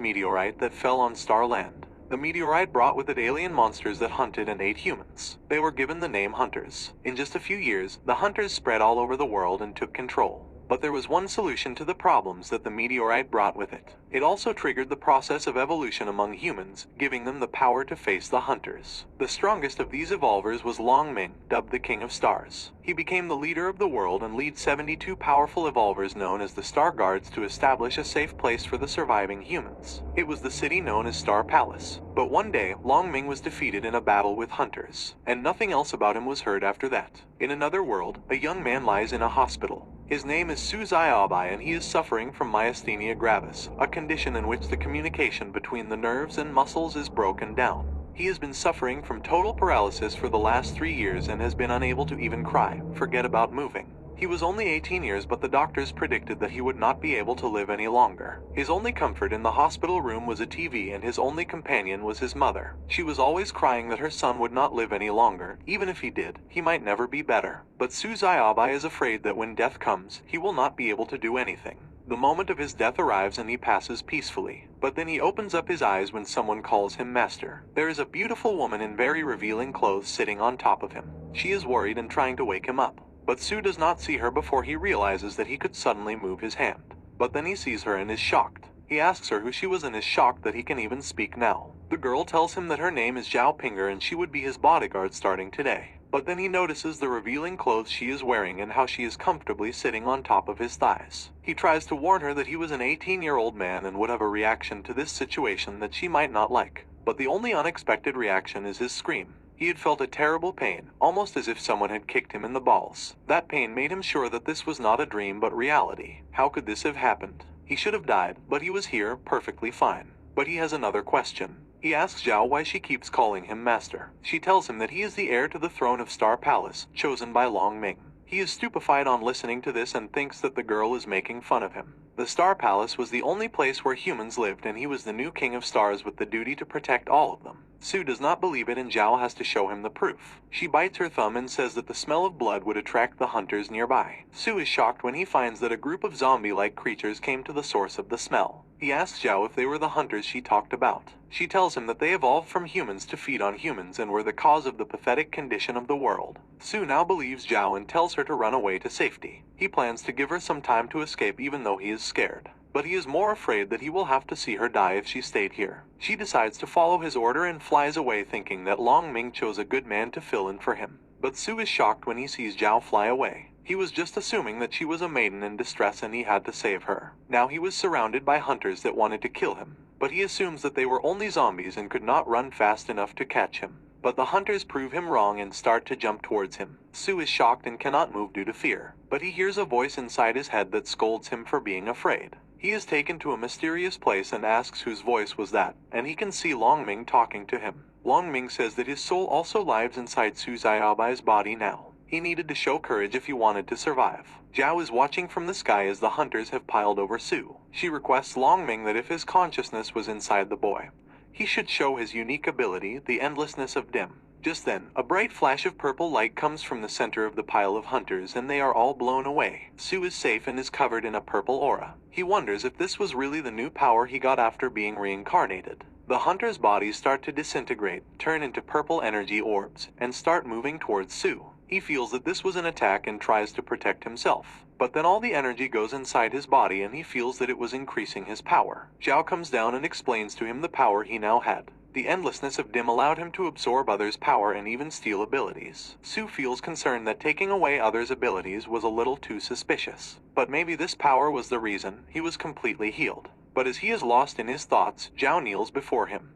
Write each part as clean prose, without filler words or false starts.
meteorite that fell on Starland. The meteorite brought with it alien monsters that hunted and ate humans. They were given the name Hunters. In just a few years, the Hunters spread all over the world and took control. But there was one solution to the problems that the meteorite brought with it. It also triggered the process of evolution among humans, giving them the power to face the Hunters. The strongest of these evolvers was Long Ming, dubbed the King of Stars. He became the leader of the world and leads 72 powerful evolvers known as the Star Guards to establish a safe place for the surviving humans. It was the city known as Star Palace. But one day, Long Ming was defeated in a battle with Hunters, and nothing else about him was heard after that. In another world, a young man lies in a hospital. His name is Suzai and he is suffering from myasthenia gravis, a condition in which the communication between the nerves and muscles is broken down. He has been suffering from total paralysis for the last 3 years and has been unable to even cry, forget about moving. He was only 18 years, but the doctors predicted that he would not be able to live any longer. His only comfort in the hospital room was a TV, and his only companion was his mother. She was always crying that her son would not live any longer. Even if he did, he might never be better. But Suzai is afraid that when death comes, he will not be able to do anything. The moment of his death arrives and he passes peacefully. But then he opens up his eyes when someone calls him master. There is a beautiful woman in very revealing clothes sitting on top of him. She is worried and trying to wake him up. But Su does not see her before he realizes that he could suddenly move his hand. But then he sees her and is shocked. He asks her who she was and is shocked that he can even speak now. The girl tells him that her name is Zhao Pinger and she would be his bodyguard starting today. But then he notices the revealing clothes she is wearing and how she is comfortably sitting on top of his thighs. He tries to warn her that he was an 18-year-old man and would have a reaction to this situation that she might not like. But the only unexpected reaction is his scream. He had felt a terrible pain, almost as if someone had kicked him in the balls. That pain made him sure that this was not a dream but reality. How could this have happened? He should have died, but he was here, perfectly fine. But he has another question. He asks Zhao why she keeps calling him master. She tells him that he is the heir to the throne of Star Palace, chosen by Long Ming. He is stupefied on listening to this and thinks that the girl is making fun of him. The Star Palace was the only place where humans lived, and he was the new King of Stars with the duty to protect all of them. Su does not believe it and Zhao has to show him the proof. She bites her thumb and says that the smell of blood would attract the hunters nearby. Su is shocked when he finds that a group of zombie-like creatures came to the source of the smell. He asks Zhao if they were the hunters she talked about. She tells him that they evolved from humans to feed on humans and were the cause of the pathetic condition of the world. Su now believes Zhao and tells her to run away to safety. He plans to give her some time to escape even though he is scared. But he is more afraid that he will have to see her die if she stayed here. She decides to follow his order and flies away thinking that Long Ming chose a good man to fill in for him. But Su is shocked when he sees Zhao fly away. He was just assuming that she was a maiden in distress and he had to save her. Now he was surrounded by hunters that wanted to kill him. But he assumes that they were only zombies and could not run fast enough to catch him. But the hunters prove him wrong and start to jump towards him. Su is shocked and cannot move due to fear. But he hears a voice inside his head that scolds him for being afraid. He is taken to a mysterious place and asks whose voice was that, and he can see Long Ming talking to him. Long Ming says that his soul also lives inside Suzai's body now. He needed to show courage if he wanted to survive. Zhao is watching from the sky as the hunters have piled over Su. She requests Long Ming that if his consciousness was inside the boy, he should show his unique ability, the endlessness of dim. Just then, a bright flash of purple light comes from the center of the pile of hunters and they are all blown away. Su is safe and is covered in a purple aura. He wonders if this was really the new power he got after being reincarnated. The hunters' bodies start to disintegrate, turn into purple energy orbs, and start moving towards Su. He feels that this was an attack and tries to protect himself. But then all the energy goes inside his body and he feels that it was increasing his power. Zhao comes down and explains to him the power he now had. The endlessness of dim allowed him to absorb others' power and even steal abilities. Su feels concerned that taking away others' abilities was a little too suspicious. But maybe this power was the reason he was completely healed. But as he is lost in his thoughts, Zhao kneels before him.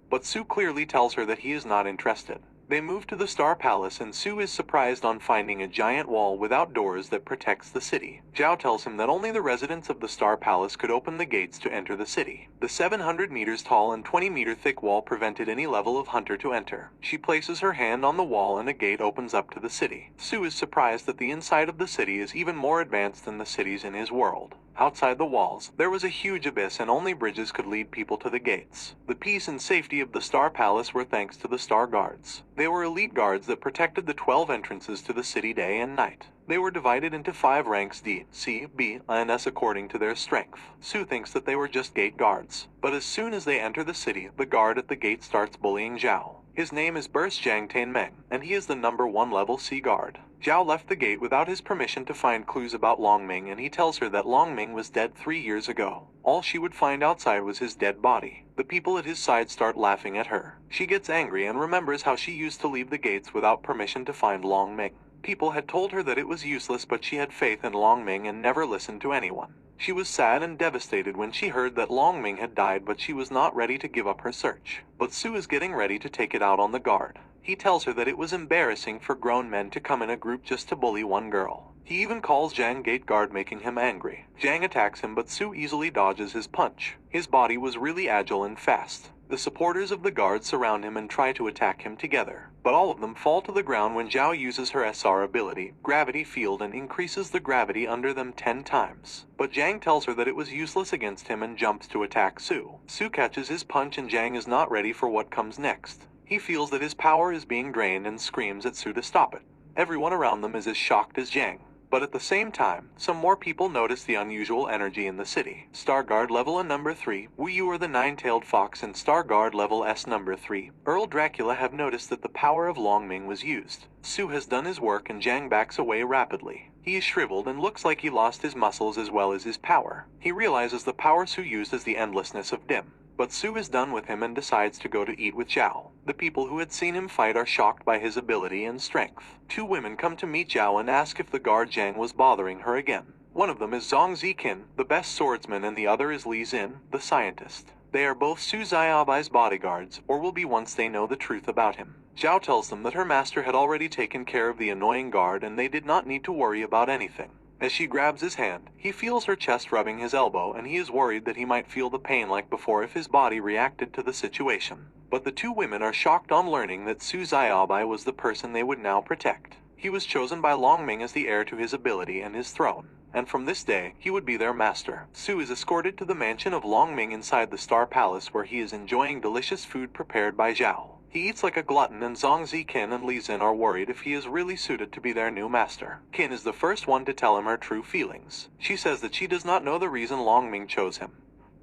But Su clearly tells her that he is not interested. They move to the Star Palace and Su is surprised on finding a giant wall without doors that protects the city. Zhao tells him that only the residents of the Star Palace could open the gates to enter the city. The 700 meters tall and 20-meter thick wall prevented any level of hunter to enter. She places her hand on the wall and a gate opens up to the city. Su is surprised that the inside of the city is even more advanced than the cities in his world. Outside the walls, there was a huge abyss and only bridges could lead people to the gates. The peace and safety of the Star Palace were thanks to the Star Guards. They were elite guards that protected the 12 entrances to the city day and night. They were divided into 5 ranks D, C, B, and S according to their strength. Su thinks that they were just gate guards, but as soon as they enter the city, the guard at the gate starts bullying Zhao. His name is Burst Jiang Tianmeng, and he is the number 1 level C guard. Zhao left the gate without his permission to find clues about Longming, and he tells her that Longming was dead 3 years ago. All she would find outside was his dead body. The people at his side start laughing at her. She gets angry and remembers how she used to leave the gates without permission to find Longming. People had told her that it was useless, but she had faith in Longming and never listened to anyone. She was sad and devastated when she heard that Longming had died, but she was not ready to give up her search. But Su is getting ready to take it out on the guard. He tells her that it was embarrassing for grown men to come in a group just to bully one girl. He even calls Jiang gate guard, making him angry. Jiang attacks him, but Su easily dodges his punch. His body was really agile and fast. The supporters of the guard surround him and try to attack him together, but all of them fall to the ground when Zhao uses her SR ability, Gravity Field, and increases the gravity under them 10 times. But Jiang tells her that it was useless against him and jumps to attack Su. Su catches his punch and Jiang is not ready for what comes next. He feels that his power is being drained and screams at Su to stop it. Everyone around them is as shocked as Jiang. But at the same time, some more people notice the unusual energy in the city. Star Guard level A number 3, Wu Yu or the Nine-Tailed Fox, and Star Guard level S number 3, Earl Dracula, have noticed that the power of Longming was used. Su has done his work and Jiang backs away rapidly. He is shriveled and looks like he lost his muscles as well as his power. He realizes the power Su used is the endlessness of Dim. But Su is done with him and decides to go to eat with Zhao. The people who had seen him fight are shocked by his ability and strength. 2 women come to meet Zhao and ask if the guard Jiang was bothering her again. One of them is Zhang Ziqin, the best swordsman, and the other is Li Xin, the scientist. They are both Su Xiaobai's bodyguards, or will be once they know the truth about him. Zhao tells them that her master had already taken care of the annoying guard and they did not need to worry about anything. As she grabs his hand, he feels her chest rubbing his elbow, and he is worried that he might feel the pain like before if his body reacted to the situation. But the 2 women are shocked on learning that Su Xiaobai was the person they would now protect. He was chosen by Longming as the heir to his ability and his throne, and from this day, he would be their master. Su is escorted to the mansion of Longming inside the Star Palace, where he is enjoying delicious food prepared by Zhao. He eats like a glutton, and Zhang Ziqin and Li Xin are worried if he is really suited to be their new master. Qin is the first one to tell him her true feelings. She says that she does not know the reason Longming chose him,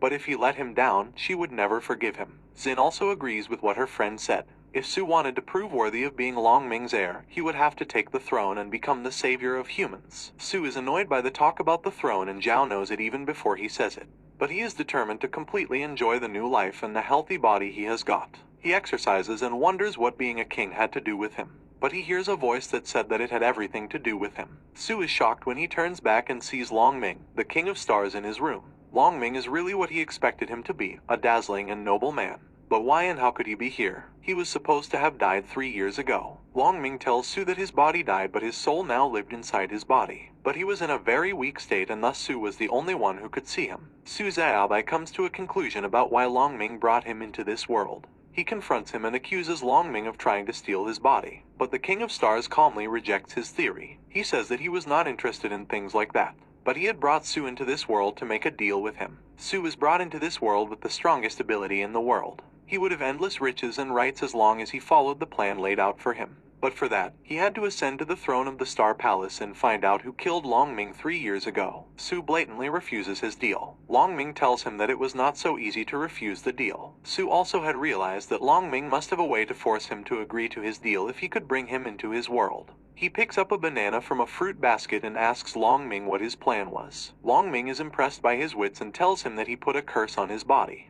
but if he let him down, she would never forgive him. Xin also agrees with what her friend said. If Su wanted to prove worthy of being Longming's heir, he would have to take the throne and become the savior of humans. Su is annoyed by the talk about the throne, and Zhao knows it even before he says it. But he is determined to completely enjoy the new life and the healthy body he has got. He exercises and wonders what being a king had to do with him. But he hears a voice that said that it had everything to do with him. Su is shocked when he turns back and sees Longming, the king of stars, in his room. Longming is really what he expected him to be, a dazzling and noble man. But why and how could he be here? He was supposed to have died 3 years ago. Longming tells Su that his body died, but his soul now lived inside his body. But he was in a very weak state, and thus Su was the only one who could see him. Su Xiaobai comes to a conclusion about why Longming brought him into this world. He confronts him and accuses Longming of trying to steal his body. But the King of Stars calmly rejects his theory. He says that he was not interested in things like that. But he had brought Su into this world to make a deal with him. Su was brought into this world with the strongest ability in the world. He would have endless riches and rights as long as he followed the plan laid out for him. But for that, he had to ascend to the throne of the Star Palace and find out who killed Longming 3 years ago. Su blatantly refuses his deal. Longming tells him that it was not so easy to refuse the deal. Su also had realized that Longming must have a way to force him to agree to his deal if he could bring him into his world. He picks up a banana from a fruit basket and asks Longming what his plan was. Longming is impressed by his wits and tells him that he put a curse on his body.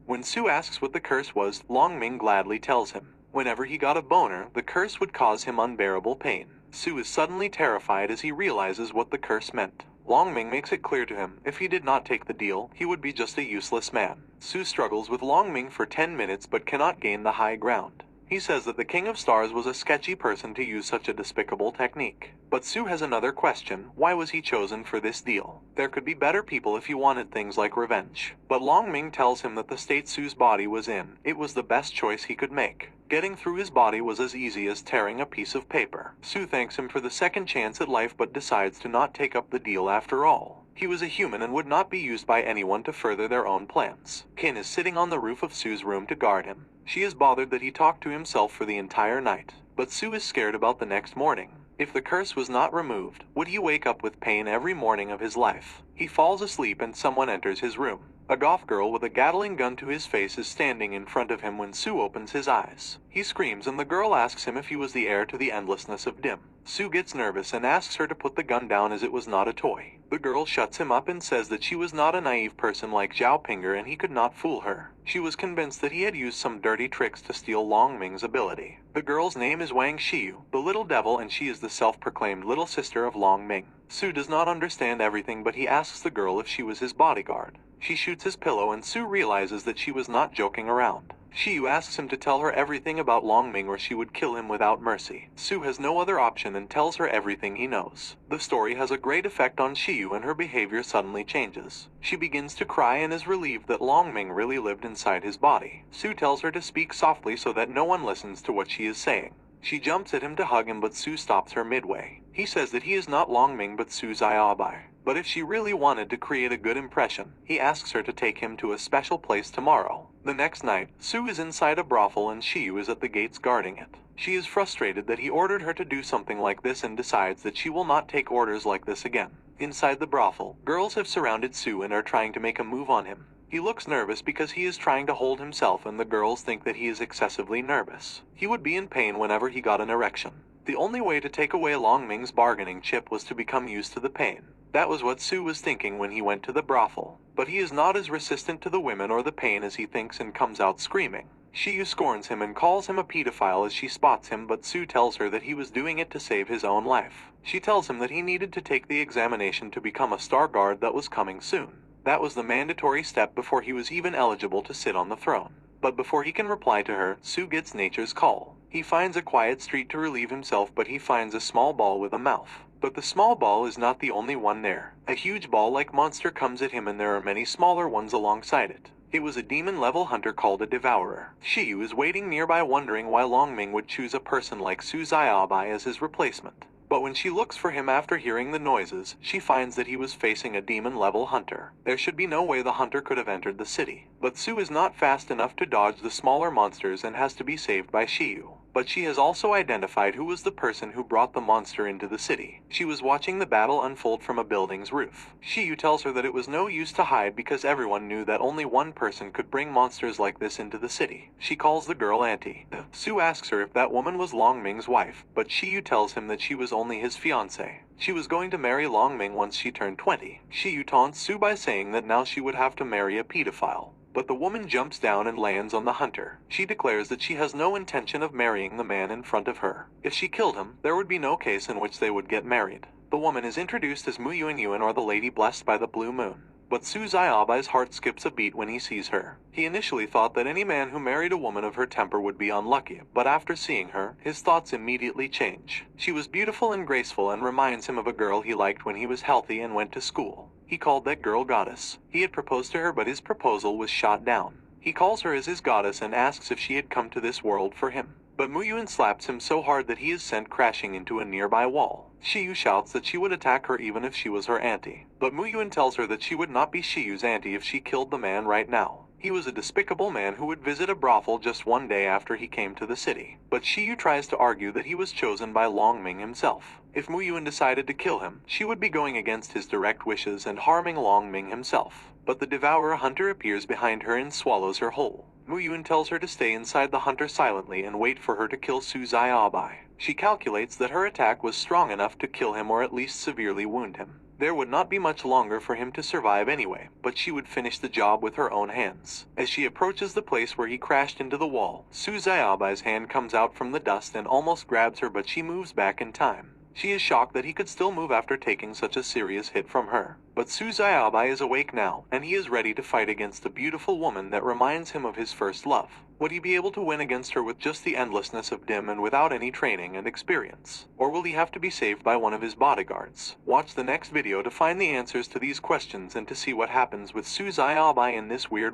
When Su asks what the curse was, Longming gladly tells him. Whenever he got a boner, the curse would cause him unbearable pain. Su is suddenly terrified as he realizes what the curse meant. Longming makes it clear to him if he did not take the deal, he would be just a useless man. Su struggles with Longming for 10 minutes but cannot gain the high ground. He says that the King of Stars was a sketchy person to use such a despicable technique. But Su has another question: why was he chosen for this deal? There could be better people if he wanted things like revenge. But Longming tells him that the state Su's body was in, it was the best choice he could make. Getting through his body was as easy as tearing a piece of paper. Su thanks him for the second chance at life but decides to not take up the deal after all. He was a human and would not be used by anyone to further their own plans. Qin is sitting on the roof of Su's room to guard him. She is bothered that he talked to himself for the entire night. But Su is scared about the next morning. If the curse was not removed, would he wake up with pain every morning of his life? He falls asleep and someone enters his room. A goth girl with a Gatling gun to his face is standing in front of him when Sue opens his eyes. He screams and the girl asks him if he was the heir to the endlessness of Dim. Sue gets nervous and asks her to put the gun down as it was not a toy. The girl shuts him up and says that she was not a naive person like Zhao Pinger and he could not fool her. She was convinced that he had used some dirty tricks to steal Long Ming's ability. The girl's name is Wang Xiyu, the little devil, and she is the self-proclaimed little sister of Long Ming. Sue does not understand everything, but he asks the girl if she was his bodyguard. She shoots his pillow and Sue realizes that she was not joking around. Xiyu asks him to tell her everything about Long Ming or she would kill him without mercy. Sue has no other option and tells her everything he knows. The story has a great effect on Xiyu and her behavior suddenly changes. She begins to cry and is relieved that Long Ming really lived inside his body. Sue tells her to speak softly so that no one listens to what she is saying. She jumps at him to hug him, but Sue stops her midway. He says that he is not Long Ming but Su Xiaobai. But if she really wanted to create a good impression, he asks her to take him to a special place tomorrow. The next night, Sue is inside a brothel and Xiyu is at the gates guarding it. She is frustrated that he ordered her to do something like this and decides that she will not take orders like this again. Inside the brothel, girls have surrounded Sue and are trying to make a move on him. He looks nervous because he is trying to hold himself and the girls think that he is excessively nervous. He would be in pain whenever he got an erection. The only way to take away Long Ming's bargaining chip was to become used to the pain. That was what Sue was thinking when he went to the brothel. But he is not as resistant to the women or the pain as he thinks and comes out screaming. Xiyu scorns him and calls him a pedophile as she spots him, but Sue tells her that he was doing it to save his own life. She tells him that he needed to take the examination to become a star guard that was coming soon. That was the mandatory step before he was even eligible to sit on the throne. But before he can reply to her, Sue gets nature's call. He finds a quiet street to relieve himself, but he finds a small ball with a mouth. But the small ball is not the only one there. A huge ball-like monster comes at him and there are many smaller ones alongside it. It was a demon-level hunter called a Devourer. Xiyu is waiting nearby wondering why Long Ming would choose a person like Su Xiaobai as his replacement. But when she looks for him after hearing the noises, she finds that he was facing a demon-level hunter. There should be no way the hunter could have entered the city. But Sue is not fast enough to dodge the smaller monsters and has to be saved by Xiyu. But she has also identified who was the person who brought the monster into the city. She was watching the battle unfold from a building's roof. Xiyu tells her that it was no use to hide because everyone knew that only one person could bring monsters like this into the city. She calls the girl Auntie. Sue asks her if that woman was Long Ming's wife, but Xiyu tells him that she was only his fiancée. She was going to marry Long Ming once she turned 20. Xiyu taunts Sue by saying that now she would have to marry a pedophile. But the woman jumps down and lands on the hunter. She declares that she has no intention of marrying the man in front of her. If she killed him, there would be no case in which they would get married. The woman is introduced as Mu Yuan or the lady blessed by the blue moon. But Su Xiaobai's heart skips a beat when he sees her. He initially thought that any man who married a woman of her temper would be unlucky, but after seeing her, his thoughts immediately change. She was beautiful and graceful and reminds him of a girl he liked when he was healthy and went to school. He called that girl Goddess. He had proposed to her, but his proposal was shot down. He calls her as his goddess and asks if she had come to this world for him. But Mu Yuan slaps him so hard that he is sent crashing into a nearby wall. Xiyu shouts that she would attack her even if she was her auntie. But Mu Yuan tells her that she would not be Xiyu's auntie if she killed the man right now. He was a despicable man who would visit a brothel just one day after he came to the city. But Xiyu tries to argue that he was chosen by Long Ming himself. If Mu Yuan decided to kill him, she would be going against his direct wishes and harming Long Ming himself. But the Devourer hunter appears behind her and swallows her whole. Mu Yuan tells her to stay inside the hunter silently and wait for her to kill Su Xiaobai. She calculates that her attack was strong enough to kill him or at least severely wound him. There would not be much longer for him to survive anyway, but she would finish the job with her own hands. As she approaches the place where he crashed into the wall, Su Xiaobai's hand comes out from the dust and almost grabs her, but she moves back in time. She is shocked that he could still move after taking such a serious hit from her. But Su Xiaobai is awake now, and he is ready to fight against a beautiful woman that reminds him of his first love. Would he be able to win against her with just the endlessness of Dim and without any training and experience? Or will he have to be saved by one of his bodyguards? Watch the next video to find the answers to these questions and to see what happens with Su Xiaobai in this weird